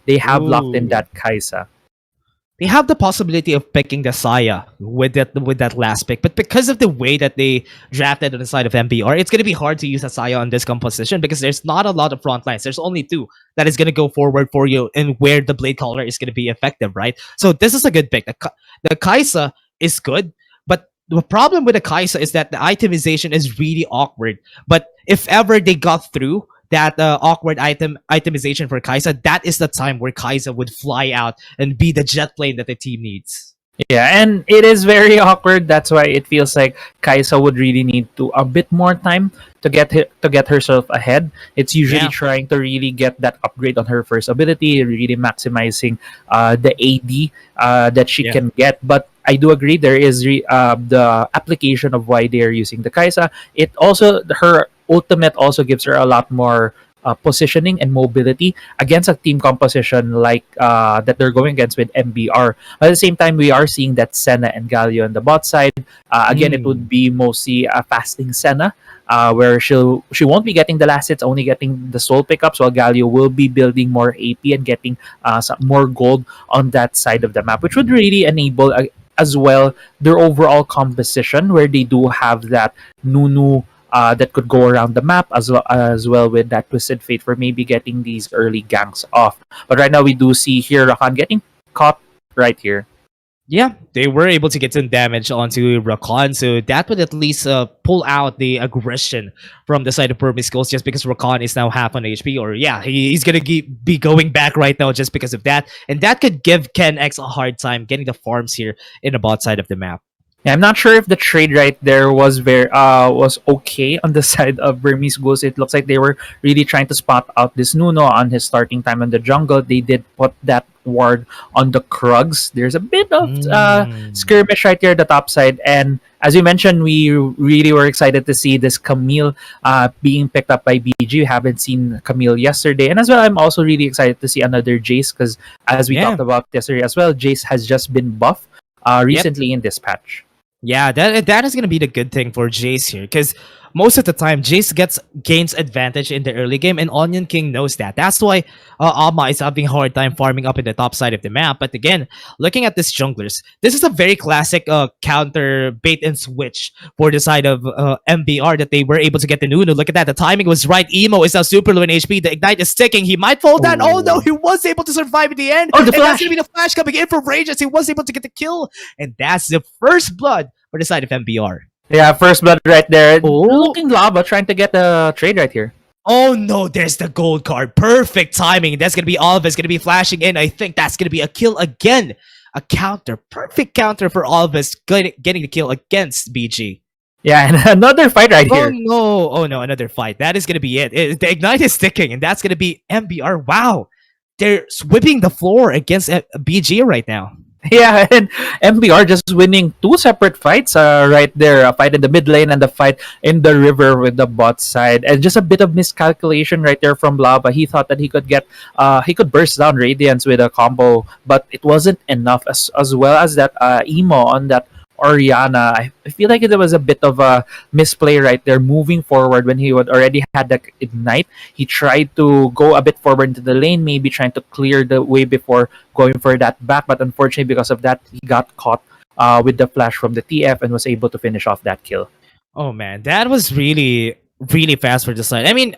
they have locked in Ooh. that Kaisa. They have the possibility of picking the Saya with that last pick, but because of the way that they drafted on the side of MBR, it's gonna be hard to use a Saya on this composition because there's not a lot of front lines. There's only two that is gonna go forward for you and where the blade caller is gonna be effective, right? So this is a good pick. The Kaisa is good, but the problem with the Kaisa is that the itemization is really awkward. But if ever they got through that awkward itemization for Kaisa, that is the time where Kaisa would fly out and be the jet plane that the team needs. Yeah, and it is very awkward. That's why it feels like Kaisa would really need to a bit more time to to get herself ahead. It's usually Yeah, trying to really get that upgrade on her first ability, really maximizing the AD that she yeah. can get. But I do agree there is the application of why they are using the Kaisa. It also her ultimate also gives her a lot more positioning and mobility against a team composition like that they're going against with MBR. At the same time, we are seeing that Senna and Galio on the bot side. Again, it would Mm. be mostly a fasting Senna, where she won't be getting the last hits, only getting the soul pickups, while Galio will be building more AP and getting some more gold on that side of the map, which would really enable as well their overall composition, where they do have that Nunu that could go around the map as well with that Twisted Fate for maybe getting these early ganks off. But right now we do see here Rakan getting caught right here. Yeah, they were able to get some damage onto Rakan, so that would at least pull out the aggression from the side of Burmese Ghouls just because Rakan is now half on HP, or yeah, he's gonna be going back right now just because of that, and that could give Ken X a hard time getting the farms here in the bot side of the map. Yeah, I'm not sure if the trade right there was okay on the side of Burmese Ghouls. It looks like they were really trying to spot out this Nuno on his starting time in the jungle. They did put that ward on the Krugs. There's a bit of Mm. skirmish right here at the top side, and as you mentioned, we really were excited to see this Camille being picked up by BG. We haven't seen Camille yesterday, and as well, I'm also really excited to see another Jace because as we Yeah. talked about yesterday as well, Jace has just been buffed Yep. recently in this patch. Yeah, that is gonna be the good thing for Jace here, because most of the time Jace gains advantage in the early game, and Onion King knows that. That's why Alma is having a hard time farming up in the top side of the map. But again, looking at this junglers, this is a very classic counter bait and switch for the side of MBR that they were able to get the Nunu. Look at that, the timing was right. Emo is now super low in HP. The ignite is sticking. He might fall down. Oh no, Oh, he was able to survive in the end, oh, the and that's flash! gonna be the flash coming in from Rage as he was able to get the kill, and that's the first blood for the side of MBR. Yeah, first blood right there. Oh, Looking lava, trying to get a trade right here. oh no, there's the gold card. Perfect timing. That's going to be Alves going to be flashing in. I think that's going to be a kill again. A counter. Perfect counter for Alves getting the kill against BG. Yeah, and another fight right Oh here. no. Oh no, another fight. That is going to be it. The Ignite is sticking, and that's going to be MBR. Wow. They're sweeping the floor against BG right now. Yeah, and MBR just winning two separate fights right there. A fight in the mid lane and the fight in the river with the bot side. And just a bit of miscalculation right there from Lava. He thought that he could burst down Radiance with a combo, but it wasn't enough as well as that emo on that Oriana. I feel like there was a bit of a misplay right there moving forward when he would already had the ignite. He tried to go a bit forward into the lane, maybe trying to clear the way before going for that back, but unfortunately because of that he got caught with the flash from the TF and was able to finish off that kill. Oh man, that was really, really fast for the side. I mean,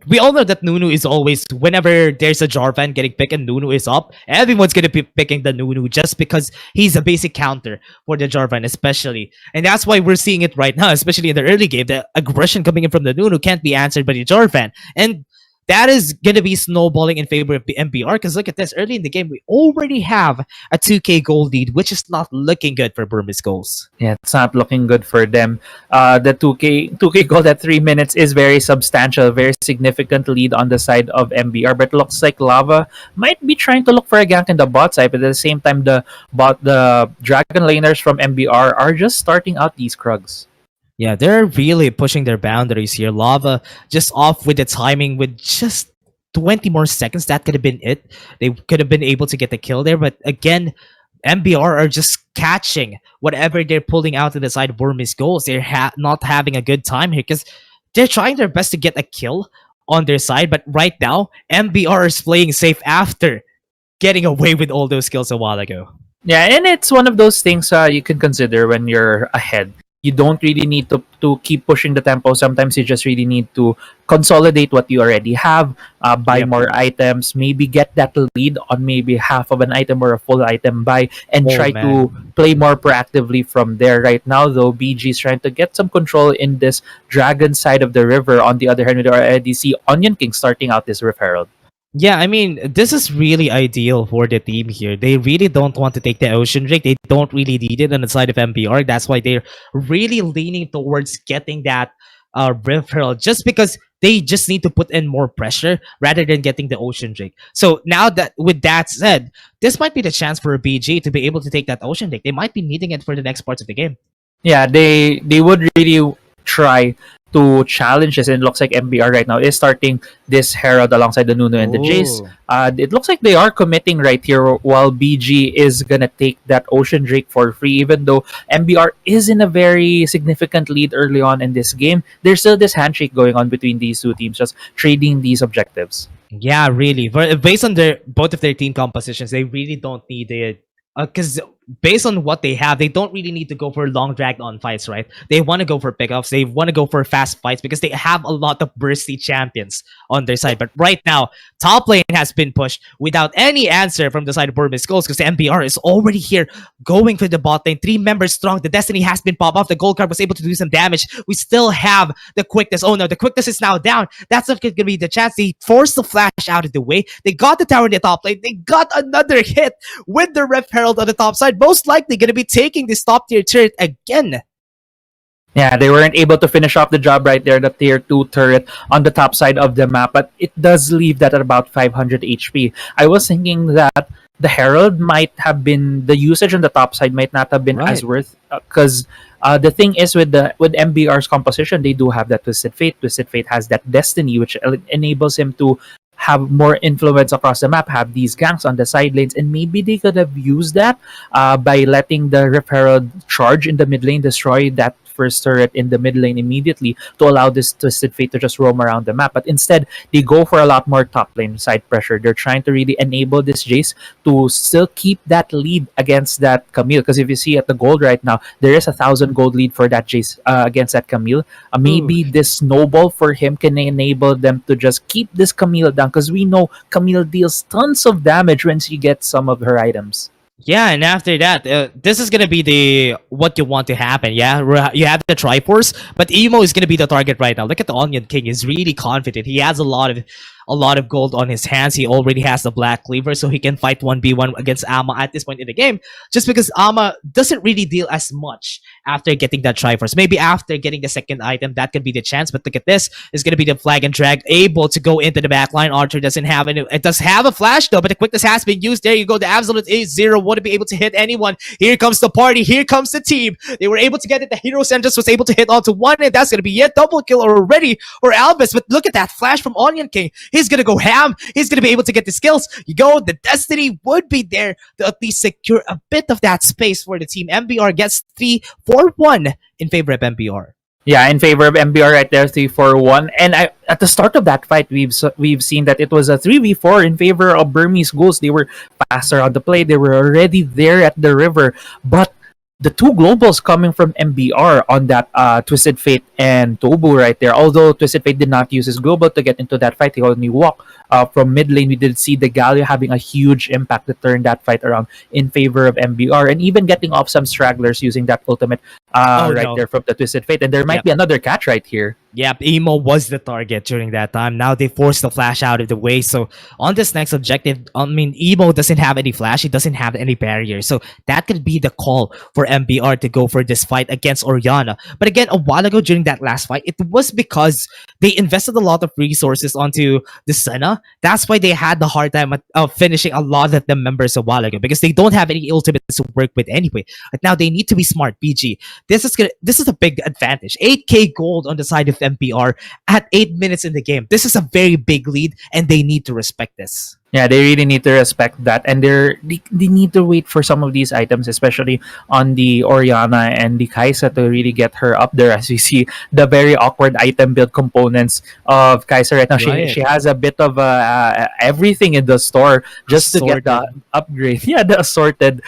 we all know that Nunu is always, whenever there's a Jarvan getting picked and Nunu is up, everyone's gonna be picking the Nunu just because he's a basic counter for the Jarvan, especially. And that's why we're seeing it right now, especially in the early game. The aggression coming in from the Nunu can't be answered by the Jarvan. And that is gonna be snowballing in favor of the MBR, because look at this. Early in the game, we already have a 2k goal lead, which is not looking good for Burmese Goals. Yeah, it's not looking good for them. The 2K goal at 3 minutes is very substantial, very significant lead on the side of MBR. But it looks like Lava might be trying to look for a gank in the bot side, but at the same time, the dragon laners from MBR are just starting out these Krugs. Yeah, they're really pushing their boundaries here. Lava just off with the timing with just 20 more seconds. That could have been it. They could have been able to get the kill there. But again, MBR are just catching whatever they're pulling out to the side of Burmese Goals. They're not having a good time here because they're trying their best to get a kill on their side. But right now, MBR is playing safe after getting away with all those kills a while ago. Yeah, and it's one of those things you can consider when you're ahead. You don't really need to keep pushing the tempo. Sometimes you just really need to consolidate what you already have, buy Yep. more items, maybe get that lead on maybe half of an item or a full item buy, and Oh try to man. play more proactively from there. Right now, though, BG is trying to get some control in this dragon side of the river. On the other hand, we already see Onion King starting out this Rift Herald. Yeah, I mean, this is really ideal for the team here. They really don't want to take the Ocean Drake. They don't really need it on the side of MBR. That's why they're really leaning towards getting that Rift Herald, just because they just need to put in more pressure rather than getting the Ocean Drake. So now that, with that said, this might be the chance for a BG to be able to take that Ocean Drake. They might be needing it for the next parts of the game. Yeah, they would really try to challenge this, and it looks like MBR right now is starting this Herald alongside the Nuno and the Jace. Oh. It looks like they are committing right here, while BG is gonna take that Ocean Drake for free. Even though MBR is in a very significant lead early on in this game, there's still this handshake going on between these two teams, just trading these objectives. Yeah, really. Based on their both of their team compositions, they really don't need it. Because based on what they have, they don't really need to go for long dragged on fights, right? They want to go for pickups. They want to go for fast fights because they have a lot of bursty champions on their side. But right now, top lane has been pushed without any answer from the side of Burmese Goals because the MBR is already here going for the bot lane. 3 members strong. The Destiny has been popped off. The gold card was able to do some damage. We still have the quickness. Oh no, the quickness is now down. That's not going to be the chance. They forced the flash out of the way. They got the tower in the top lane. They got another hit with the Rift Herald on the top side. Most likely going to be taking this top tier turret again. Yeah, they weren't able to finish off the job right there, the tier 2 turret on the top side of the map, but it does leave that at about 500 HP. I was thinking that the Herald might have been, the usage on the top side might not have been Right. as worth, because the thing is with MBR's composition, they do have that Twisted Fate. Twisted Fate has that Destiny, which enables him to have more influence across the map, have these ganks on the side lanes, and maybe they could have used that by letting the Rift Herald charge in the mid lane, destroy that first turret in the mid lane immediately to allow this Twisted Fate to just roam around the map. But instead, they go for a lot more top lane side pressure. They're trying to really enable this Jace to still keep that lead against that Camille. Because if you see at the gold right now, there is 1,000 gold lead for that Jace against that Camille. Ooh. Maybe this snowball for him can enable them to just keep this Camille down, because we know Camille deals tons of damage when she gets some of her items. Yeah, and after that, this is gonna be the what you want to happen. Yeah, you have the Triforce, but Emo is gonna be the target right now. Look at the Onion King; he's really confident. He has a lot of gold on his hands. He already has the Black Cleaver, so he can fight 1v1 against Ama at this point in the game. Just because Ama doesn't really deal as much after getting that Triforce. Maybe after getting the second item, that could be the chance. But look at this; is gonna be the Flag and Drag able to go into the backline. Archer doesn't have any. It does have a flash though, but the quickness has been used. There you go. The Absolute is 0. Wouldn't be able to hit anyone. Here comes the party. Here comes the team. They were able to get it. The Hero Centrist was able to hit onto one, and that's gonna be yet double kill already for Albus. But look at that flash from Onion King. He's gonna go ham. He's gonna be able to get the skills. You go. The Destiny would be there to at least secure a bit of that space for the team. MBR gets 3-4-1 in favor of MBR. Yeah, in favor of MBR right there, 3-4-1. And at the start of that fight, we've seen that it was a 3v4 in favor of Burmese Ghouls. They were faster on the play. They were already there at the river. But the two globals coming from MBR on that Twisted Fate and Tobu right there. Although Twisted Fate did not use his global to get into that fight, he only walked from mid lane. We did see the Galio having a huge impact to turn that fight around in favor of MBR, and even getting off some stragglers using that ultimate there from the Twisted Fate. And there might Yep. be another catch right here. Yep, Emo was the target during that time. Now they forced the flash out of the way. So on this next objective, I mean, Emo doesn't have any flash. He doesn't have any barrier. So that could be the call for MBR to go for this fight against Oriana. But again, a while ago during that last fight, it was because they invested a lot of resources onto the Senna. That's why they had the hard time of finishing a lot of the members a while ago, because they don't have any ultimates to work with anyway. But now they need to be smart. BG, this is a big advantage. 8k gold on the side of MBR at 8 minutes in the game. This is a very big lead, and they need to respect this. Yeah, they really need to respect that, and they need to wait for some of these items, especially on the Oriana and the Kaisa, to really get her up there. As we see the very awkward item build components of Kaisa right now, she Right. has a bit of everything in the store just to get the Sorted. upgrade. Yeah, the assorted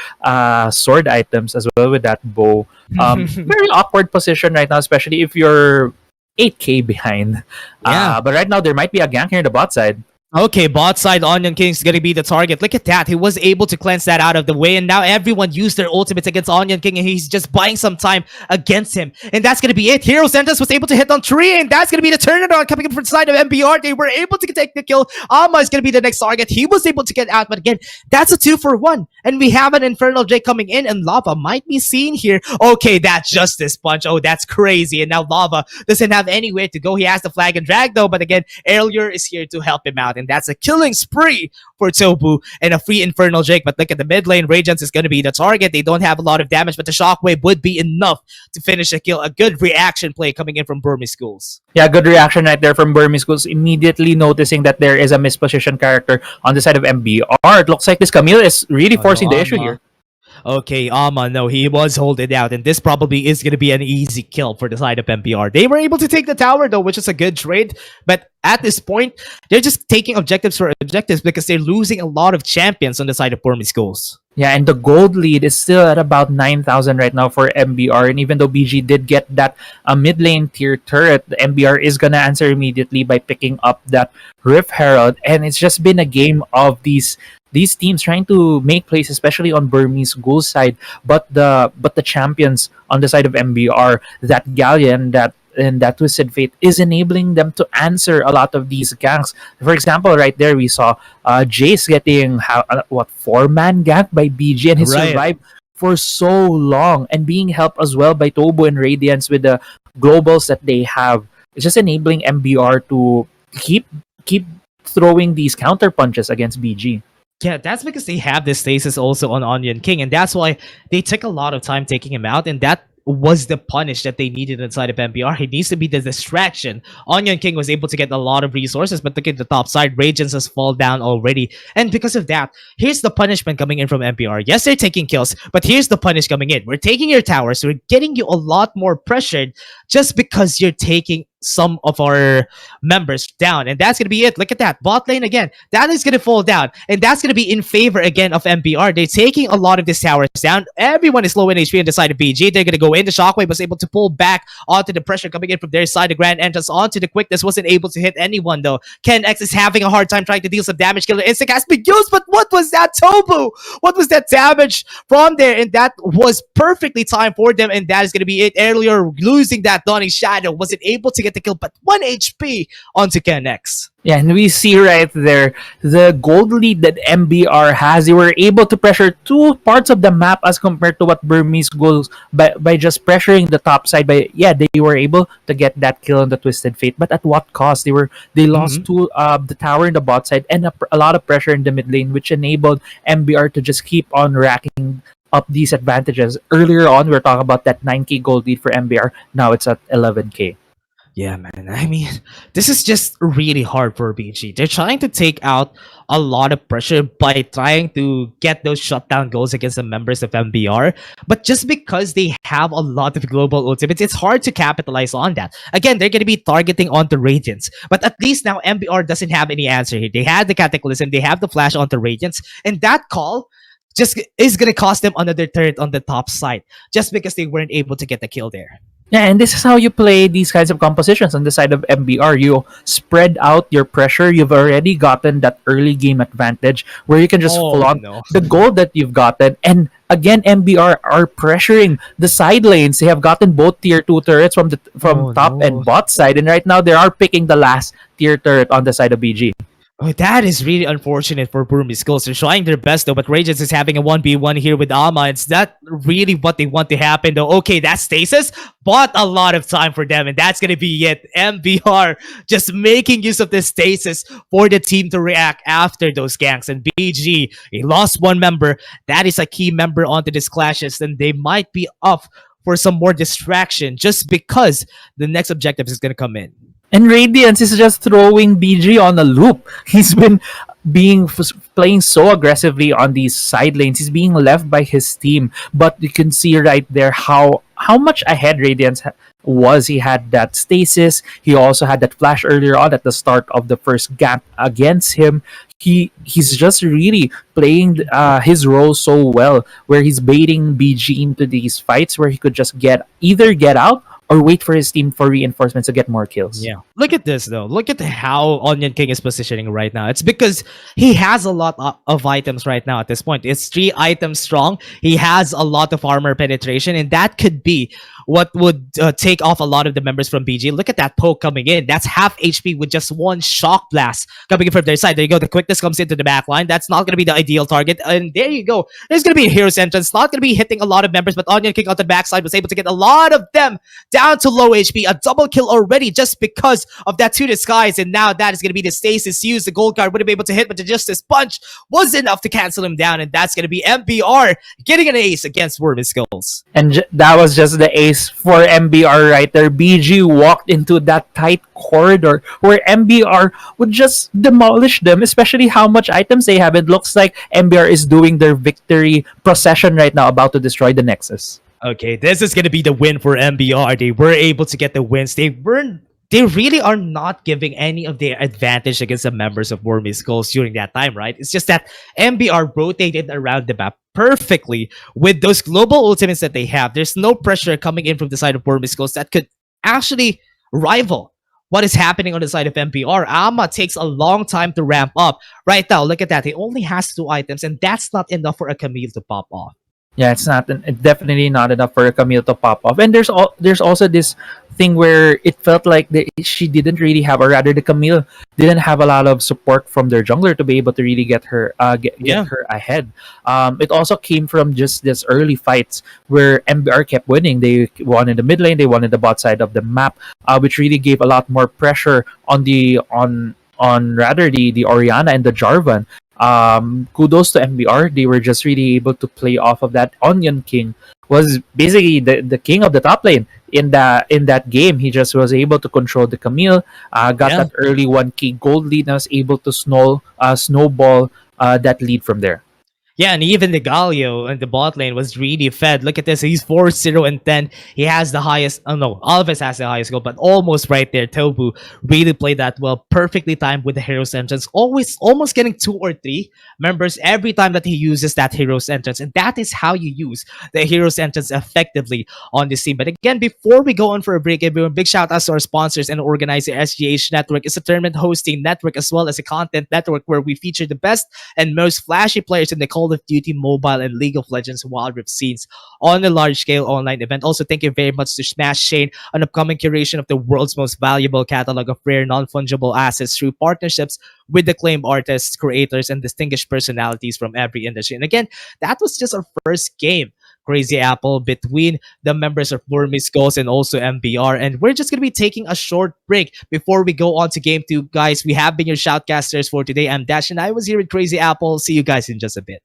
sword items as well with that bow. Very awkward position right now, especially if you're 8k behind. Yeah. But right now there might be a gank here in the bot side. Okay, bot side Onion King's gonna be the target. Look at that. He was able to cleanse that out of the way, and now everyone used their ultimates against Onion King, and he's just buying some time against him. And that's gonna be it. Hero Sentis was able to hit on 3, and that's gonna be the turnaround coming in from the side of MBR. They were able to take the kill. Ama is gonna be the next target. He was able to get out, but again, that's a 2-for-1. And we have an Infernal Drake coming in, and Lava might be seen here. Okay, that's Justice Punch. Oh, that's crazy. And now Lava doesn't have anywhere to go. He has the flag and drag though, but again, Aerial is here to help him out. And that's a killing spree for Tobu and a free Infernal Drake. But look at the mid lane. Radiance is going to be the target. They don't have a lot of damage, but the Shockwave would be enough to finish the kill. A good reaction play coming in from Burmese Schools. Yeah, good reaction right there from Burmese Schools, immediately noticing that there is a mispositioned character on the side of MBR. It looks like this Camille is really Oh no, forcing the issue here. Okay, no, he was holding out, and this probably is going to be an easy kill for the side of MPR. They were able to take the tower, though, which is a good trade, but at this point, they're just taking objectives for objectives because they're losing a lot of champions on the side of Burmese Schools. Yeah, and the gold lead is still at about 9,000 right now for MBR. And even though BG did get that mid lane tier turret, the MBR is going to answer immediately by picking up that Rift Herald. And it's just been a game of these teams trying to make plays, especially on Burmese Ghouls side, but the champions on the side of MBR, that Galleon, that Twisted Fate, is enabling them to answer a lot of these ganks. For example, right there we saw Jace getting 4-man gank by BG, and he Right. survived for so long, and being helped as well by Tobo and Radiance with the globals that they have. It's just enabling MBR to keep throwing these counter punches against BG. Yeah, that's because they have this stasis also on Onion King, and that's why they took a lot of time taking him out, and that was the punish that they needed inside of MPR. He needs to be the distraction. Onion King was able to get a lot of resources, but look at the top side. Radiance has fallen down already. And because of that, here's the punishment coming in from MPR. Yes, they're taking kills, but here's the punish coming in. We're taking your towers. We're getting you a lot more pressured just because you're taking some of our members down, and that's gonna be it. Look at that bot lane again. That is gonna fall down, and that's gonna be in favor again of MPR. They're taking a lot of these towers down. Everyone is low in HP on the side of BG. They're gonna go in. The Shockwave was able to pull back onto the pressure coming in from their side. The Grand Entrance onto the quickness wasn't able to hit anyone though. Ken X is having a hard time trying to deal some damage. Killer Instinct has been used, but what was that, Tobu? What was that damage from there? And that was perfectly timed for them, and that is gonna be it. Earlier, losing that Dawning Shadow, wasn't able to get the kill, but 1 HP onto Ken X. Yeah, and we see right there the gold lead that MBR has. They were able to pressure two parts of the map as compared to what Burmese goals by just pressuring the top side. They were able to get that kill on the Twisted Fate, but at what cost? They lost the tower in the bot side and a lot of pressure in the mid lane, which enabled MBR to just keep on racking up these advantages. Earlier on, we were talking about that 9k gold lead for MBR. Now it's at 11k. Yeah, man. I mean, this is just really hard for BG. They're trying to take out a lot of pressure by trying to get those shutdown goals against the members of MBR. But just because they have a lot of global ultimates, it's hard to capitalize on that. Again, they're going to be targeting onto Radiance. But at least now MBR doesn't have any answer here. They had the Cataclysm, they have the flash onto Radiance, and that call just is going to cost them another turret on the top side just because they weren't able to get the kill there. Yeah, and this is how you play these kinds of compositions on the side of MBR. You spread out your pressure. You've already gotten that early game advantage where you can just flaunt the goal that you've gotten. And again, MBR are pressuring the side lanes. They have gotten both tier 2 turrets from top and bot side. And right now, they are picking the last tier turret on the side of BG. Oh, that is really unfortunate for Burmese Schools. They're trying their best though, but Radiance is having a 1v1 here with Ama. It's not really what they want to happen though. Okay, that stasis bought a lot of time for them, and that's gonna be it. MBR just making use of this stasis for the team to react after those ganks. And BG, he lost one member. That is a key member onto this clashes, and they might be up for some more distraction just because the next objective is gonna come in. And Radiance is just throwing BG on a loop. He's been being playing so aggressively on these side lanes. He's being left by his team, but you can see right there how much ahead Radiance was. He had that stasis. He also had that flash earlier on at the start of the first gap against him. He's just really playing his role so well, where he's baiting BG into these fights where he could just get out or wait for his team for reinforcements to get more kills. Yeah. Look at this though. Look at how Onion King is positioning right now. It's because he has a lot of items right now at this point. It's 3 items strong. He has a lot of armor penetration, and that could be what would take off a lot of the members from BG. Look at that poke coming in. That's half HP with just one shock blast coming in from their side. There you go. The quickness comes into the back line. That's not going to be the ideal target. And there you go. There's going to be a hero's entrance. Not going to be hitting a lot of members, but Onion King on the backside was able to get a lot of them down to low HP. A double kill already just because of that two disguise. And now that is going to be the stasis used. The gold card wouldn't be able to hit, but the Justice Punch was enough to cancel him down. And that's going to be MBR getting an ace against Burmese Ghouls. And that was just the ace for MBR right there. BG walked into that tight corridor where MBR would just demolish them, especially how much items they have. It looks like MBR is doing their victory procession right now, about to destroy the Nexus. Okay, this is gonna be the win for MBR. They were able to get the wins. They really are not giving any of their advantage against the members of Burmese Ghouls during that time, right? It's just that MBR rotated around the map perfectly with those global ultimates that they have. There's no pressure coming in from the side of Burmese Ghouls that could actually rival what is happening on the side of MBR. Ama takes a long time to ramp up. Right now, look at that. He only has 2 items, and that's not enough for a Camille to pop off. Yeah, it's definitely not enough for Camille to pop off. And there's also this thing where it felt like she didn't really have, or rather, the Camille didn't have a lot of support from their jungler to be able to really get her get Yeah. her ahead. It also came from just this early fights where MBR kept winning. They won in the mid lane, they won in the bot side of the map, which really gave a lot more pressure on the Oriana and the Jarvan. Kudos to MBR. They were just really able to play off of that. Onion King was basically the king of the top lane in that game. He just was able to control the Camille, got Yeah. that early 1K gold lead, and was able to snowball that lead from there. Yeah, and even the Galio in the bot lane was really fed. Look at this. He's 4-0-10. He has the highest. Oh no, Alves has the highest goal, but almost right there. Tobu really played that well. Perfectly timed with the hero's entrance. Always almost getting 2 or 3 members every time that he uses that hero's entrance. And that is how you use the hero's entrance effectively on this team. But again, before we go on for a break, everyone, big shout out to our sponsors and organizer. SGH Network is a tournament hosting network as well as a content network where we feature the best and most flashy players in the Call of Duty Mobile and League of Legends Wild Rift scenes on a large-scale online event. Also, thank you very much to Smash Shane on upcoming curation of the world's most valuable catalog of rare, non-fungible assets through partnerships with acclaimed artists, creators, and distinguished personalities from every industry. And again, that was just our first game. Crazy Apple between the members of Burmese Ghouls and also MBR. And we're just going to be taking a short break before we go on to game 2. Guys, we have been your shoutcasters for today. I'm Dash and I was here with Crazy Apple. See you guys in just a bit.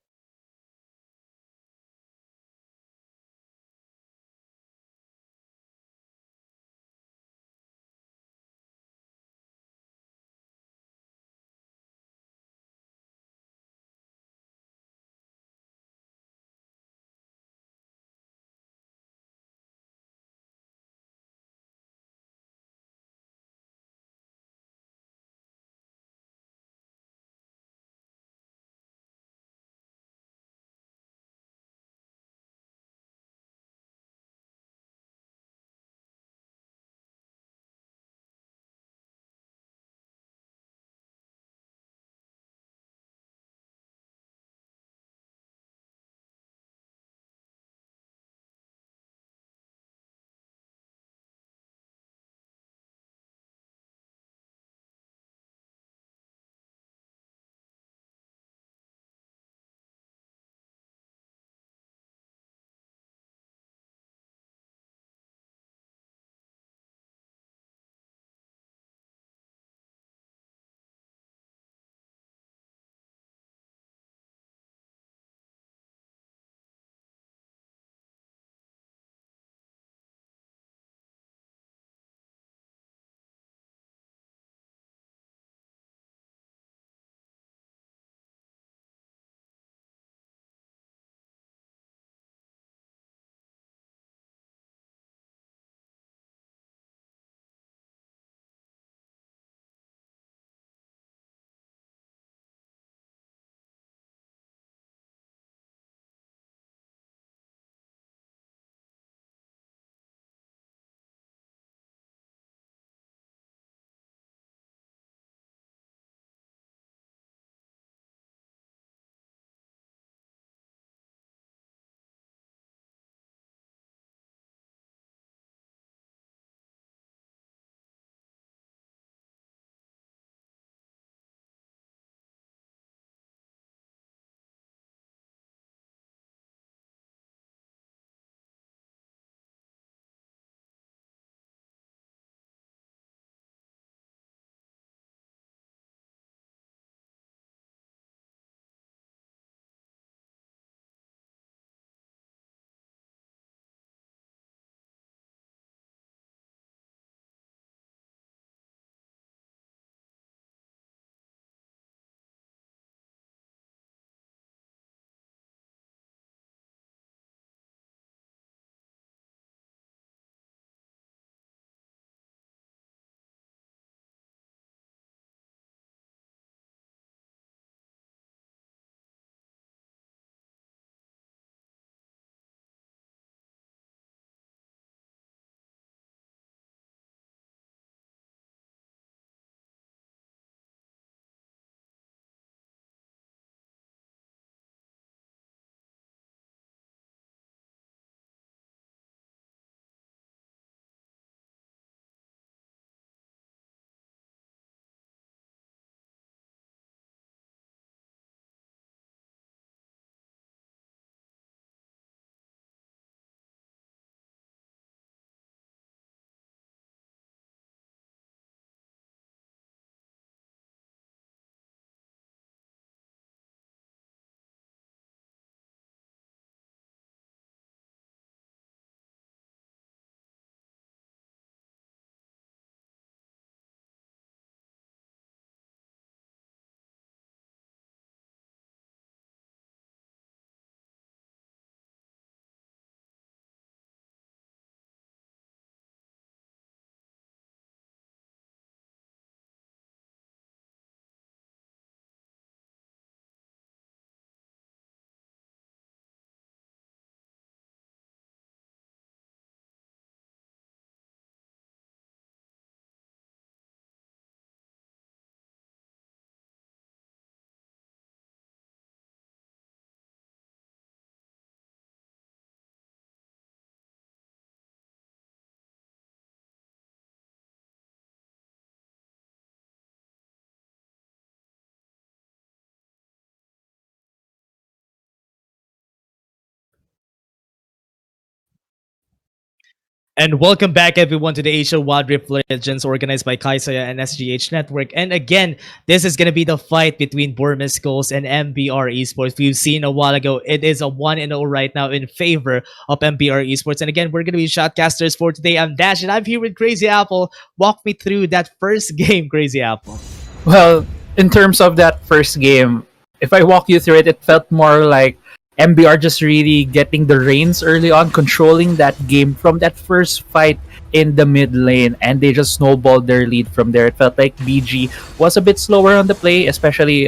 And welcome back, everyone, to the Asia Wild Rift Legends organized by Kaisaya and SGH Network. And again, this is going to be the fight between Burmese Ghouls and MBR Esports. We've seen a while ago, it is a 1-0 right now in favor of MBR Esports. And again, we're going to be shotcasters for today. I'm Dash, and I'm here with Crazy Apple. Walk me through that first game, Crazy Apple. Well, in terms of that first game, if I walk you through it, it felt more like MBR just really getting the reins early on, controlling that game from that first fight in the mid lane, and they just snowballed their lead from there. It felt like BG was a bit slower on the play, especially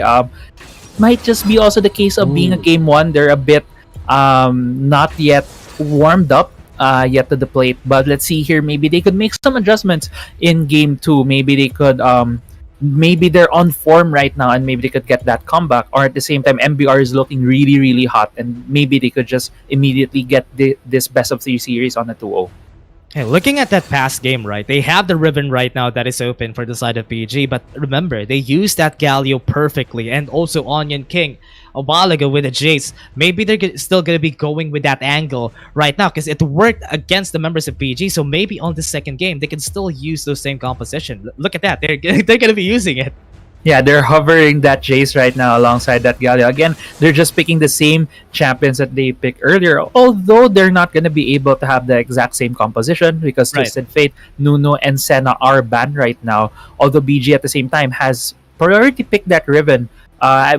might just be also the case of being a Ooh. game one. They're a bit not yet warmed up yet to the plate, but let's see here. Maybe they could make some adjustments in game two. Maybe they could maybe they're on form right now and maybe they could get that comeback, or at the same time MBR is looking really really hot and maybe they could just immediately get this best of three series on a 2-0. Hey, looking at that past game, right? They have the ribbon right now that is open for the side of PG, but remember, they used that Galio perfectly, and also Onion King a while ago with a Jace. Maybe they're still going to be going with that angle right now because it worked against the members of PG, so maybe on the second game, they can still use those same composition. Look at that. They're going to be using it. Yeah, they're hovering that Jace right now alongside that Galio. Again, they're just picking the same champions that they picked earlier, although they're not going to be able to have the exact same composition because Right. Twisted Fate, Nuno, and Senna are banned right now. Although BG at the same time has priority picked that Riven.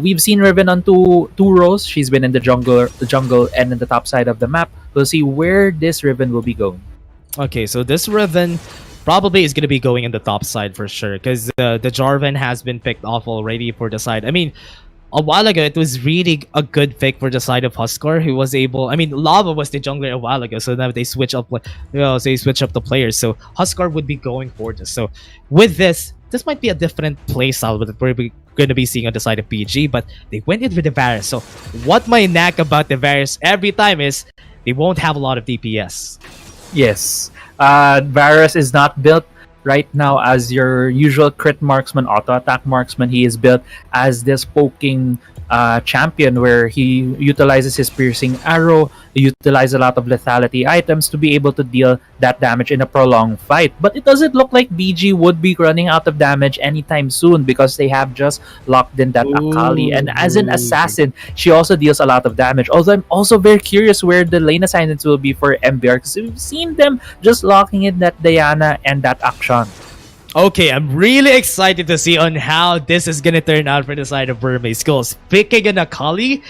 We've seen Riven on two rows. She's been in the jungle, and in the top side of the map. We'll see where this Riven will be going. Okay, so this Riven probably is going to be going in the top side for sure because the Jarvan has been picked off already for the side. I mean, a while ago, it was really a good pick for the side of Huskar, who was able. I mean, Lava was the jungler a while ago, so now they switch up. They switch up the players. So Huskar would be going for this. So with this might be a different playstyle that we're going to be seeing on the side of PG. But they went in with the Varus. So what my knack about the Varus every time is they won't have a lot of DPS. Yes. Varus is not built right now as your usual crit marksman, auto attack marksman. He is built as this poking champion where he utilizes his piercing arrow, utilizes a lot of lethality items to be able to deal that damage in a prolonged fight. But it doesn't look like BG would be running out of damage anytime soon because they have just locked in that Akali. And as an assassin, she also deals a lot of damage. Although I'm also very curious where the lane assignments will be for MBR because we've seen them just locking in that Diana and that Akshan. Okay, I'm really excited to see on how this is gonna turn out for the side of Burmese Ghouls. Picking an Akali,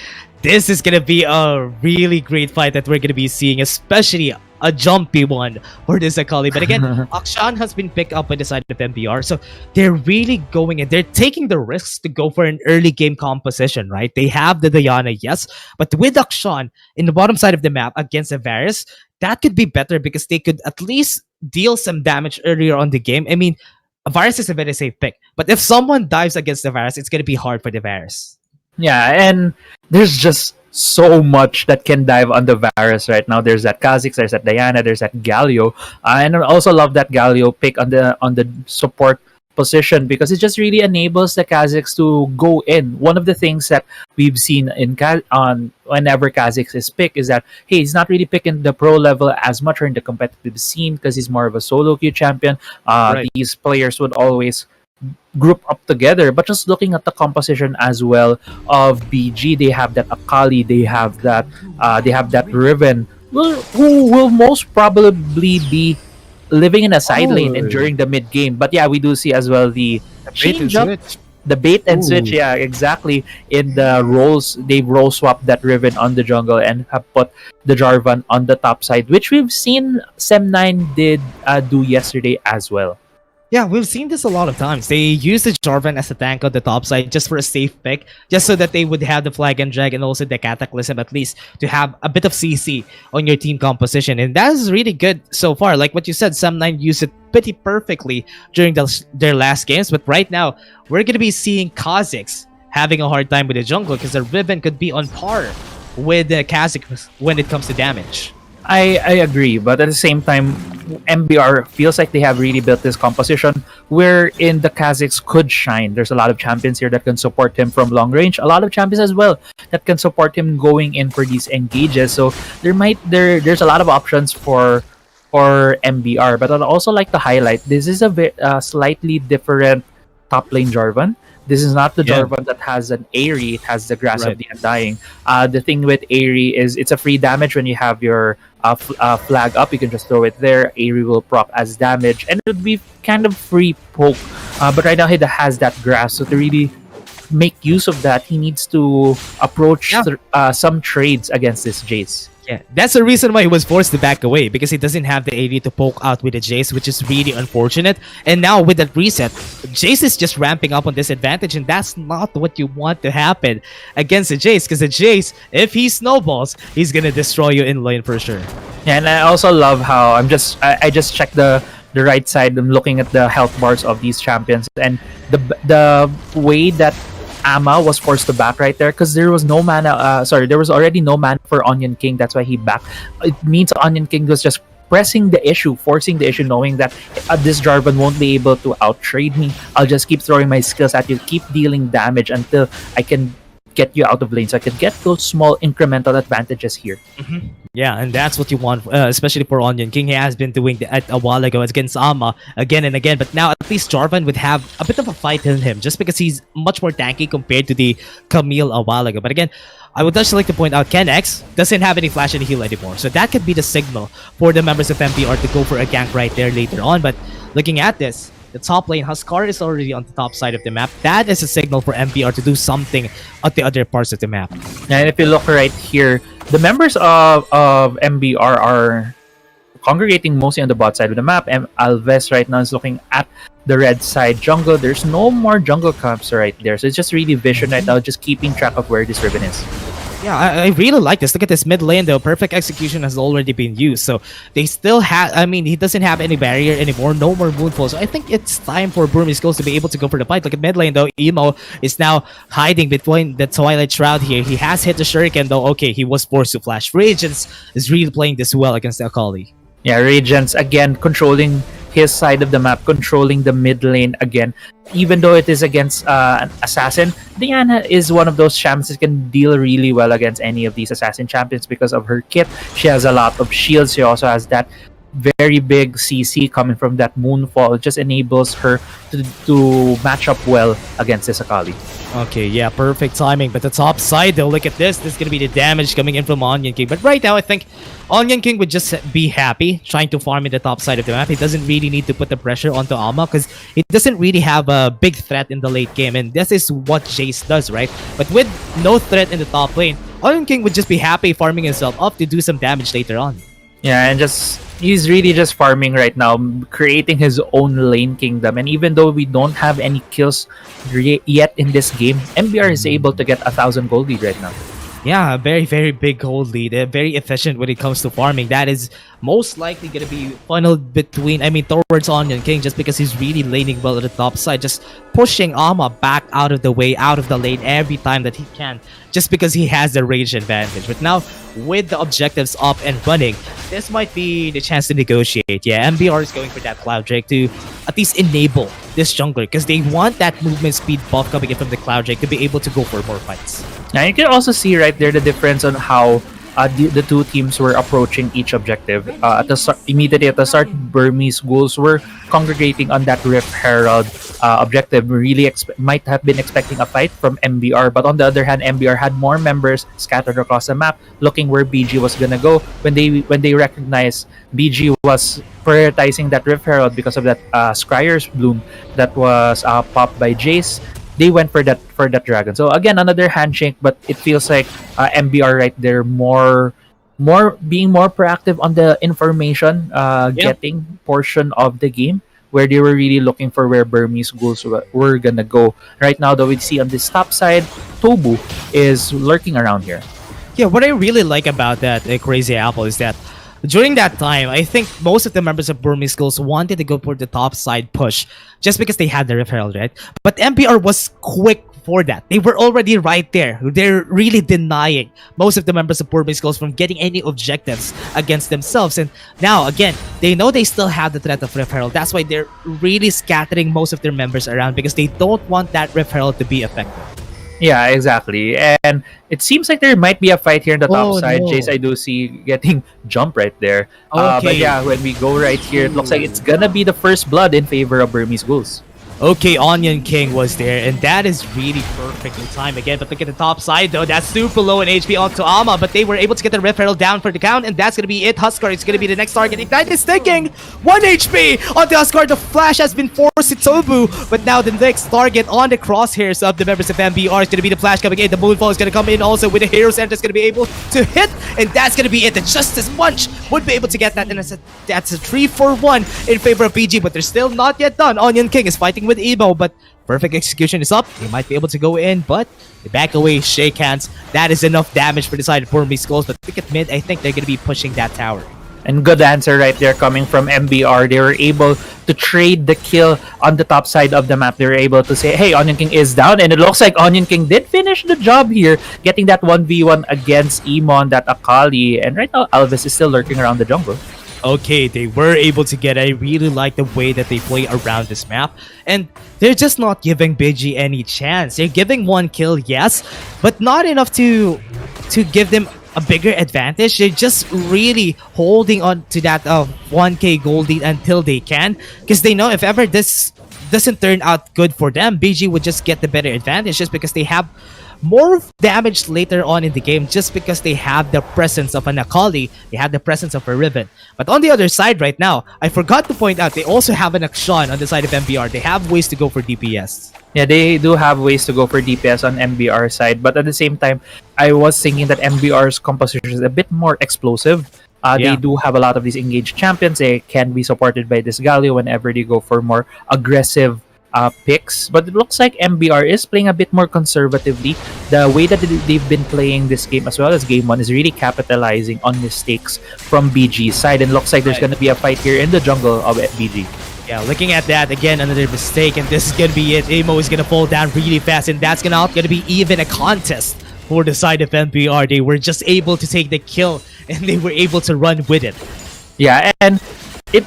this is gonna be a really great fight that we're gonna be seeing, especially a jumpy one for this Akali. But again, Akshan has been picked up by the side of MBR, so they're really going in. They're taking the risks to go for an early game composition, right? They have the Diana, yes, but with Akshan in the bottom side of the map against the Varus, that could be better because they could at least deal some damage earlier on the game. I mean, Varus is a very safe pick, but if someone dives against the Varus, it's going to be hard for the Varus. Yeah, and there's just so much that can dive on the Varus right now. There's that Kha'Zix, there's that Diana, there's that Galio, and I also love that Galio pick on the support position because it just really enables the Kha'Zix to go in. One of the things that we've seen on whenever Kha'Zix is picked is that hey, he's not really picking the pro level as much or in the competitive scene because he's more of a solo queue champion. Right. These players would always group up together, but just looking at the composition as well of BG, they have that Akali, they have that Riven, who will most probably be living in a side lane and during the mid game. But yeah, we do see as well the change up, the bait and switch. Yeah, exactly. In the roles, they've role swapped that Riven on the jungle and have put the Jarvan on the top side, which we've seen Sem9 did do yesterday as well. Yeah, we've seen this a lot of times. They use the Jarvan as a tank on the top side just for a safe pick, just so that they would have the Flag and Drag and also the Cataclysm at least to have a bit of CC on your team composition. And that is really good so far. Like what you said, Sam9 used it pretty perfectly during their last games. But right now, we're going to be seeing Kha'Zix having a hard time with the jungle because the Riven could be on par with the Kha'Zix when it comes to damage. I agree, but at the same time, MBR feels like they have really built this composition wherein the Kha'Zix could shine. There's a lot of champions here that can support him from long range. A lot of champions as well that can support him going in for these engages. So there's a lot of options for for MBR. But I'd also like to highlight this is a slightly different top lane Jarvan. This is not the Yeah. Jarvan that has an Aerie. It has the Grass of Right. the Undying. The thing with Aerie is it's a free damage when you have your flag up. You can just throw it there. Aerie will proc as damage, and it would be kind of free poke. But right now he has that Grass, so to really make use of that, he needs to approach Yeah. some trades against this Jace. Yeah, that's the reason why he was forced to back away, because he doesn't have the AD to poke out with the Jace, which is really unfortunate. And now with that reset, Jace is just ramping up on this advantage, and that's not what you want to happen against the Jace, because the Jace, if he snowballs, he's gonna destroy you in lane for sure. Yeah, and I also love how I just checked the right side. I'm looking at the health bars of these champions, and the way that Ama was forced to back right there because there was no mana. There was already no mana for Onion King. That's why he backed. It means Onion King was just pressing the issue, forcing the issue, knowing that this Jarvan won't be able to outtrade me. I'll just keep throwing my skills at you, keep dealing damage until I can get you out of lane, so I can get those small incremental advantages here. Yeah, and that's what you want, especially for Onion King. He has been doing that a while ago against Ama again and again, but now at least Jarvan would have a bit of a fight in him just because he's much more tanky compared to the Camille a while ago. But again, I would just like to point out Ken X doesn't have any flash and heal anymore, so that could be the signal for the members of MBR to go for a gank right there later on. But looking at this, the top lane, Huskar is already on the top side of the map. That is a signal for MBR to do something at the other parts of the map. And if you look right here, the members of MBR are congregating mostly on the bot side of the map. And Alves right now is looking at the red side jungle. There's no more jungle camps right there, so it's just really vision right now, just keeping track of where this ribbon is. Yeah, I really like this. Look at this mid lane though. Perfect execution has already been used. So they still have, I mean, he doesn't have any barrier anymore. No more moonfall. So I think it's time for Burmese Ghouls to be able to go for the fight. Look at mid lane though. Emo is now hiding between the Twilight Shroud here. He has hit the Shuriken though. Okay, he was forced to flash. Radiance is really playing this well against the Akali. Yeah, Radiance again controlling his side of the map, controlling the mid lane again. Even though it is against an assassin, Diana is one of those champions that can deal really well against any of these assassin champions because of her kit. She has a lot of shields. She also has that very big CC coming from that moonfall. It just enables her to match up well against this Akali. Okay, yeah, perfect timing. But the top side though, look at this. This is gonna be the damage coming in from Onion King. But right now, I think Onion King would just be happy trying to farm in the top side of the map. He doesn't really need to put the pressure onto Ama because he doesn't really have a big threat in the late game. And this is what Jace does, right? But with no threat in the top lane, Onion King would just be happy farming himself up to do some damage later on. Yeah, and he's really just farming right now, creating his own lane kingdom. And even though we don't have any kills yet in this game, MBR is able to get 1,000 gold lead right now. Yeah, a very, very big gold lead. Very efficient when it comes to farming. That is most likely going to be funneled towards Onion King just because he's really laning well at the top side. Just pushing Ama back out of the way, out of the lane every time that he can. Just because he has the range advantage. But now, with the objectives up and running, this might be the chance to negotiate. Yeah, MBR is going for that Cloud Drake to at least enable this jungler because they want that movement speed buff coming in from the Cloud Drake to be able to go for more fights. Now you can also see right there the difference on how the two teams were approaching each objective. Immediately at the start, Burmese Ghouls were congregating on that Rift Herald objective. Really might have been expecting a fight from MBR, but on the other hand, MBR had more members scattered across the map, looking where BG was gonna go. When they recognized BG was prioritizing that Rift Herald because of that Scryer's Bloom that was popped by Jace, they went for that dragon. So again, another handshake, but it feels like MBR right there being more proactive on the information getting portion of the game, where they were really looking for where Burmese Ghouls were gonna go. Right now, though, we see on this top side, Tobu is lurking around here. Yeah, what I really like about that Crazy Apple is that during that time, I think most of the members of Burmese Ghouls wanted to go for the top side push just because they had the Rift Herald, right? But MBR was quick for that. They were already right there. They're really denying most of the members of Burmese Ghouls from getting any objectives against themselves. And now, again, they know they still have the threat of Rift Herald. That's why they're really scattering most of their members around because they don't want that Rift Herald to be effective. Yeah, exactly. And it seems like there might be a fight here in the top Oh side. Jace, no. I do see getting jump right there. But Okay. yeah, when we go right here, it looks like it's gonna be the first blood in favor of Burmese Ghouls. Okay, Onion King was there, and that is really perfectly timed again. But look at the top side, though. That's super low in HP onto Ama, but they were able to get the Rift Herald down for the count, and that's going to be it. Huskar is going to be the next target. Ignite is sticking! 1 HP onto Huskar. The flash has been forced to Tobu, but now the next target on the crosshairs of the members of MBR is going to be the flash coming in. The Moonfall is going to come in also with the Hero Center is going to be able to hit, and that's going to be it. The Justice Punch would be able to get that, and that's a 3-for-1 in favor of PG, but they're still not yet done. Onion King is fighting with Emo, but perfect execution is up. They might be able to go in, but they back away, shake hands. That is enough damage for the side of Burmese Skulls, but look at mid, I think they're going to be pushing that tower. And good answer right there coming from MBR. They were able to trade the kill on the top side of the map. They were able to say, hey, Onion King is down. And it looks like Onion King did finish the job here, getting that 1v1 against Emon, that Akali. And right now, Alvis is still lurking around the jungle. Okay, they were able to get it. I really like the way that they play around this map. And they're just not giving BG any chance. They're giving 1 kill, yes, but not enough to give them a bigger advantage. They're just really holding on to that 1k gold lead until they can. Because they know if ever this doesn't turn out good for them, BG would just get the better advantage just because they have more damage later on in the game just because they have the presence of an Akali, they have the presence of a Riven. But on the other side right now, I forgot to point out, they also have an Akshan on the side of MBR. They have ways to go for DPS. Yeah, they do have ways to go for DPS on MBR side, but at the same time, I was thinking that MBR's composition is a bit more explosive. Yeah. They do have a lot of these engaged champions. They can be supported by this Galio whenever they go for more aggressive picks. But it looks like MBR is playing a bit more conservatively. The way that they've been playing this game as well as game one is really capitalizing on mistakes from BG's side. And looks like there's going to be a fight here in the jungle of BG. Yeah, looking at that, again, another mistake, and this is going to be it. Amo is going to fall down really fast, and that's not going to be even a contest for the side of MBR. They were just able to take the kill, and they were able to run with it. Yeah, and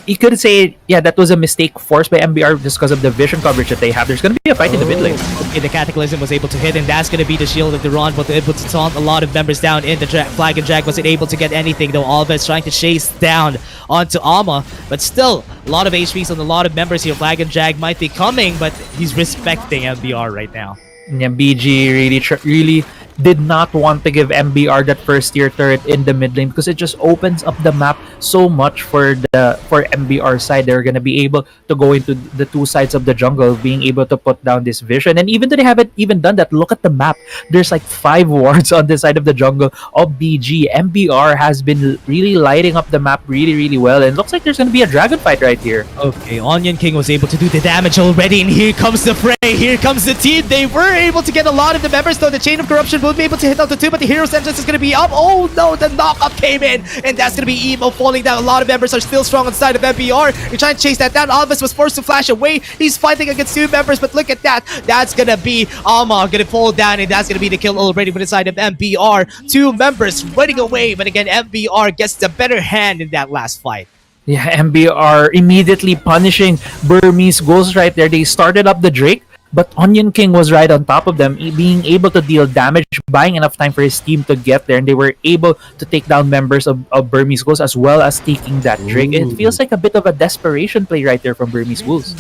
you could say, yeah, that was a mistake forced by MBR just because of the vision coverage that they have. There's going to be a fight in the mid lane. Okay, the Cataclysm was able to hit, and that's going to be the shield of the Ron, but able to taunt a lot of members down in the flag, and Drag wasn't able to get anything, though Alves trying to chase down onto Ama, but still, a lot of HPs on a lot of members here. Flag and Drag might be coming, but he's respecting MBR right now. Yeah, BG really did not want to give MBR that first tier turret in the mid lane because it just opens up the map so much for MBR side. They're gonna be able to go into the two sides of the jungle, being able to put down this vision. And even though they haven't even done that, look at the map. There's like 5 wards on this side of the jungle of BG. MBR has been really lighting up the map really well, and it looks like there's gonna be a dragon fight right here. Okay, Onion King was able to do the damage already, and here comes the fray. Here comes the team. They were able to get a lot of the members, though the Chain of Corruption will be able to hit out the 2, but the Hero Sentence is going to be up. Oh no, the knockup came in, and that's going to be Emo falling down. A lot of members are still strong on the side of MBR. You're trying to chase that down. Alvis was forced to flash away. He's fighting against 2 members, but look at that. That's going to be Alma going to fall down, and that's going to be the kill already for the side of MBR. 2 members running away, but again, MBR gets the better hand in that last fight. Yeah, MBR immediately punishing Burmese Ghouls right there. They started up the Drake, but Onion King was right on top of them, being able to deal damage, buying enough time for his team to get there, and they were able to take down members of Burmese Ghouls as well as taking that Drake. It feels like a bit of a desperation play right there from Burmese Ghouls.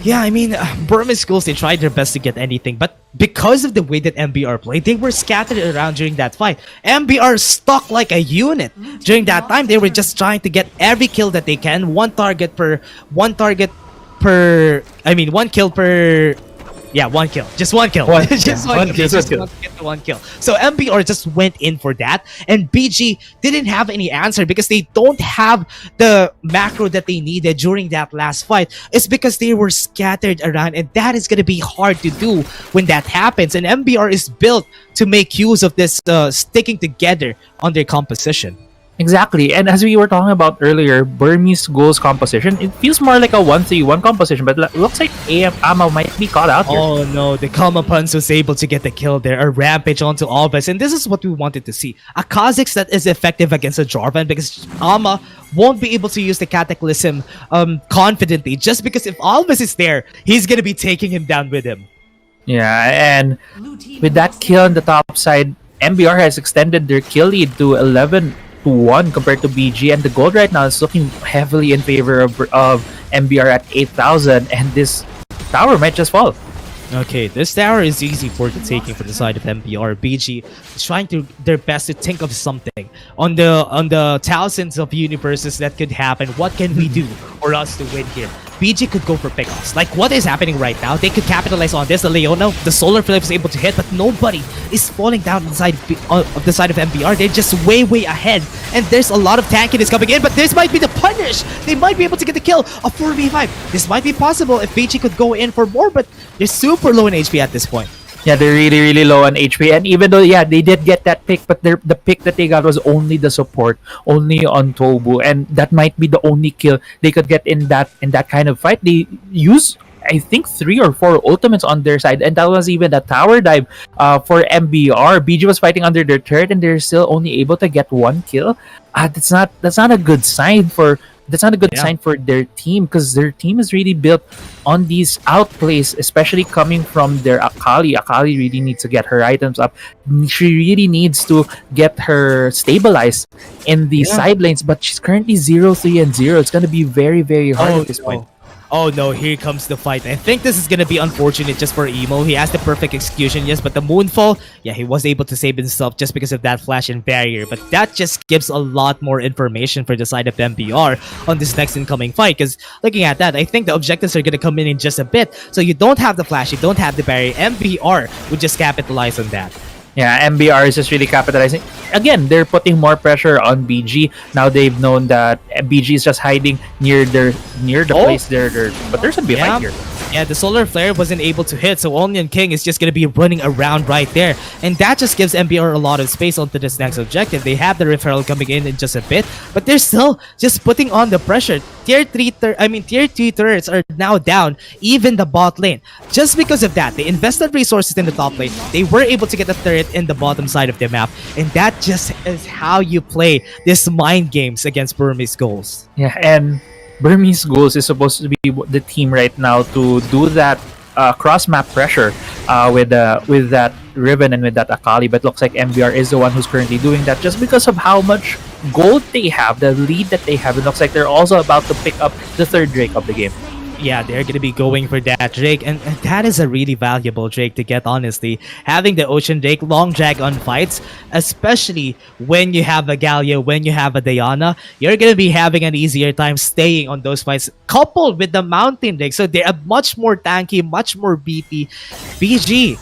Yeah, I mean, Burmese Schools, they tried their best to get anything, but because of the way that MBR played, they were scattered around during that fight. MBR stuck like a unit. During that time, they were just trying to get every kill that they can. One kill per. Yeah, 1 kill. Just 1 kill. Just one kill. Just want to get the 1 kill. So MBR just went in for that, and BG didn't have any answer because they don't have the macro that they needed during that last fight. It's because they were scattered around, and that is going to be hard to do when that happens. And MBR is built to make use of this sticking together on their composition. Exactly, and as we were talking about earlier, Burmese Ghouls composition, it feels more like a 1-3-1 composition, but it looks like Ama might be caught out here. Oh no, the Kamapans was able to get the kill there, a rampage onto Alves, and this is what we wanted to see. A Kha'Zix that is effective against a Jarvan, because Ama won't be able to use the Cataclysm confidently, just because if Alves is there, he's gonna be taking him down with him. Yeah, and with that kill on the top side, MBR has extended their kill lead to 11-1 compared to BG, and the gold right now is looking heavily in favor of MBR at 8,000, and this tower might just fall. Okay, this tower is easy for the taking for the side of MBR. BG is trying to their best to think of something on the thousands of universes that could happen. What can we do for us to win here? BG could go for pickoffs. Like what is happening right now, they could capitalize on this. The Leona, the solar flip is able to hit, but nobody is falling down inside of the side of MBR. They're just way ahead, and there's a lot of tankiness coming in. But this might be the punish. They might be able to get the kill. A 4v5. This might be possible if BG could go in for more, but they're super low in HP at this point. Yeah, they're really low on HP, and even though they did get that pick, but the pick that they got was only the support, only on Tobu, and that might be the only kill they could get in that kind of fight. They use, I think, 3 or 4 ultimates on their side, and that was even a tower dive for MBR. BG was fighting under their turret, and they're still only able to get 1 kill. That's not a good sign for sign for their team, because their team is really built on these outplays, especially coming from their Akali. Akali really needs to get her items up. She really needs to get her stabilized in the side lanes, but she's currently 0-3-0. It's going to be very hard at this point. Oh no, here comes the fight. I think this is gonna be unfortunate just for Emo. He has the perfect execution, yes, but the Moonfall, yeah, he was able to save himself just because of that flash and barrier. But that just gives a lot more information for the side of MBR on this next incoming fight. Because looking at that, I think the objectives are gonna come in just a bit. So you don't have the flash, you don't have the barrier. MBR would just capitalize on that. Yeah, MBR is just really capitalizing. Again, they're putting more pressure on BG. Now they've known that BG is just hiding near the place there. But there's gonna be a fight here. Yeah, the solar flare wasn't able to hit, so Onion King is just gonna be running around right there, and that just gives MBR a lot of space onto this next objective. They have the referral coming in just a bit, but they're still just putting on the pressure. Tier 2 turrets are now down, even the bot lane. Just because of that, they invested resources in the top lane. They were able to get a turret in the bottom side of the map, and that just is how you play this mind games against Burmese Ghouls. Yeah, and Burmese Ghouls is supposed to be the team right now to do that cross map pressure with that Riven and with that Akali, but looks like MBR is the one who's currently doing that just because of how much gold they have, the lead that they have. It looks like they're also about to pick up the 3rd Drake of the game. Yeah, they're gonna be going for that Drake, and that is a really valuable Drake to get, honestly. Having the Ocean Drake long drag on fights, especially when you have a Galio, when you have a Diana, you're gonna be having an easier time staying on those fights, coupled with the Mountain Drake. So they're much more tanky, much more beefy. BG,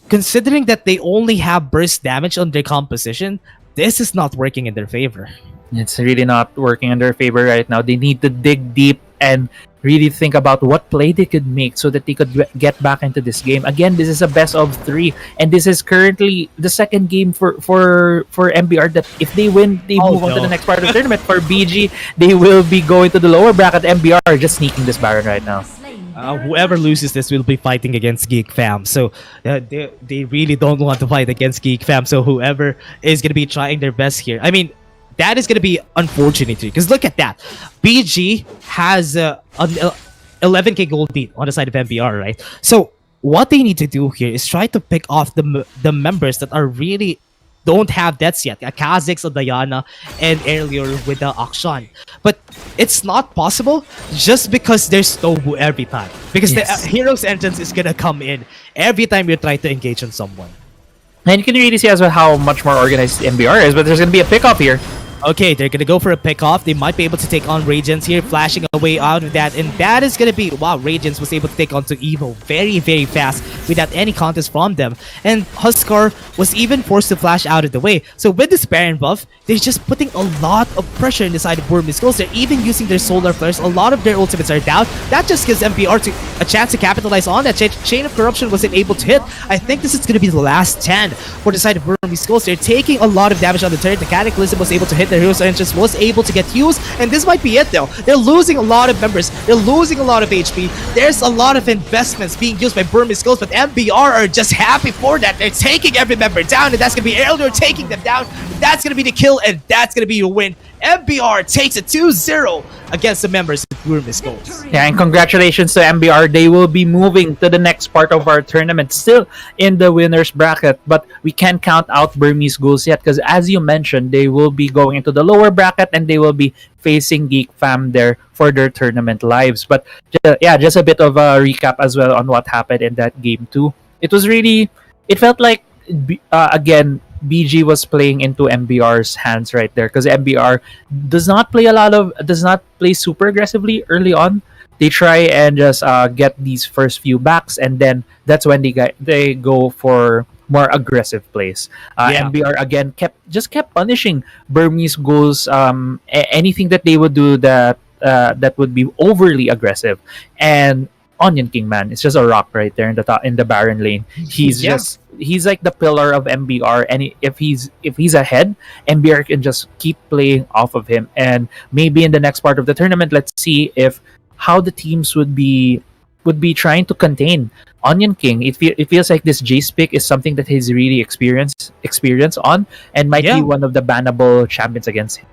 considering that they only have burst damage on their composition, this is not working in their favor. It's really not working in their favor right now. They need to dig deep and really think about what play they could make so that they could get back into this game. Again, this is a best of 3, and this is currently the 2nd game for MBR that if they win, they move on to the next part of the tournament. For BG, they will be going to the lower bracket. MBR are just sneaking this Baron right now. Whoever loses this will be fighting against Geek Fam. So they really don't want to fight against Geek Fam. So whoever is going to be trying their best here. I mean, that is going to be unfortunate because look at that. BG has an 11k gold lead on the side of MBR, right? So what they need to do here is try to pick off the members that are really don't have deaths yet. Kha'Zix, Diana, and earlier with the Akshan. But it's not possible just because there's Tobu every time. Because the hero's entrance is gonna come in every time you try to engage on someone. And you can really see as well how much more organized MBR is, but there's gonna be a pickup here. Okay, they're gonna go for a pick off. They might be able to take on Radiance here, flashing away out of that, and that is gonna be wow. Radiance was able to take on to Evo very fast without any contest from them, and Huskar was even forced to flash out of the way. So with this Baron buff, they're just putting a lot of pressure in the side of Burmese Ghouls. They're even using their solar flares. A lot of their ultimates are down. That just gives MBR a chance to capitalize on that. Chain of Corruption wasn't able to hit. I think this is gonna be the last 10 for the side of Burmese Ghouls. They're taking a lot of damage on the turret. The Cataclysm was able to hit. The hero's entrance was able to get used, and this might be it though. They're losing a lot of members. They're losing a lot of HP. There's a lot of investments being used by Burmese Ghouls, but MBR are just happy for that. They're taking every member down, and that's gonna be Elder taking them down. That's gonna be the kill, and that's gonna be your win. MBR takes it 2-0 against the members of Burmese Ghouls. Yeah, and congratulations to MBR. They will be moving to the next part of our tournament, still in the winners bracket. But we can't count out Burmese Ghouls yet, because as you mentioned, they will be going into the lower bracket and they will be facing Geek Fam there for their tournament lives. But yeah, just a bit of a recap as well on what happened in that game too. It was really, it felt like again, BG was playing into MBR's hands right there, because MBR does not play super aggressively early on. They try and just get these first few backs, and then that's when they go for more aggressive plays. Yeah. MBR again kept punishing Burmese goals. Anything that they would do that would be overly aggressive, and Onion King, man, it's just a rock right there in the top, in the Baron lane. He's Yeah. just he's like the pillar of MBR, and if he's ahead, MBR can just keep playing off of him. And maybe in the next part of the tournament, let's see if how the teams would be trying to contain Onion King. It feels like this Jace pick is something that he's really experience on, and might Yeah. be one of the bannable champions against him.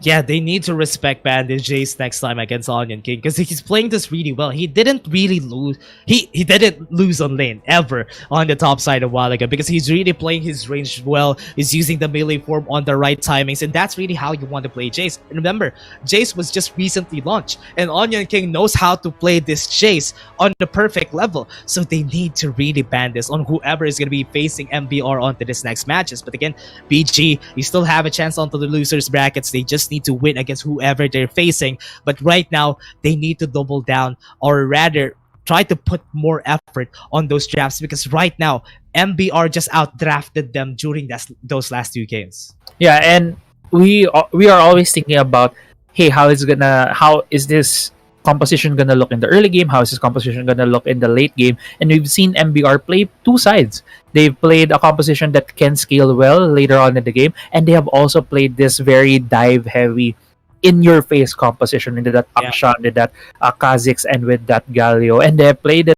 Yeah, they need to respect Bandage Jace next time against Onion King, because he's playing this really well. He didn't really lose. He didn't lose on lane ever on the top side a while ago, because he's really playing his range well. He's using the melee form on the right timings, and that's really how you want to play Jace. And remember, Jace was just recently launched, and Onion King knows how to play this Jace on the perfect level. So they need to really ban this on whoever is going to be facing MBR onto this next matches. But again, BG, you still have a chance onto the losers brackets. They just need to win against whoever they're facing. But right now, they need to double down, or rather try to put more effort on those drafts, because right now MBR just outdrafted them during those last two games. Yeah, and we are always thinking about, hey, how is this composition gonna look in the early game? How is this composition gonna look in the late game? And we've seen MBR play two sides. They've played a composition that can scale well later on in the game, and they have also played this very dive heavy, in your face composition, into that Yeah. Akshan, with that Kha'Zix, and with that Galio, and they have played it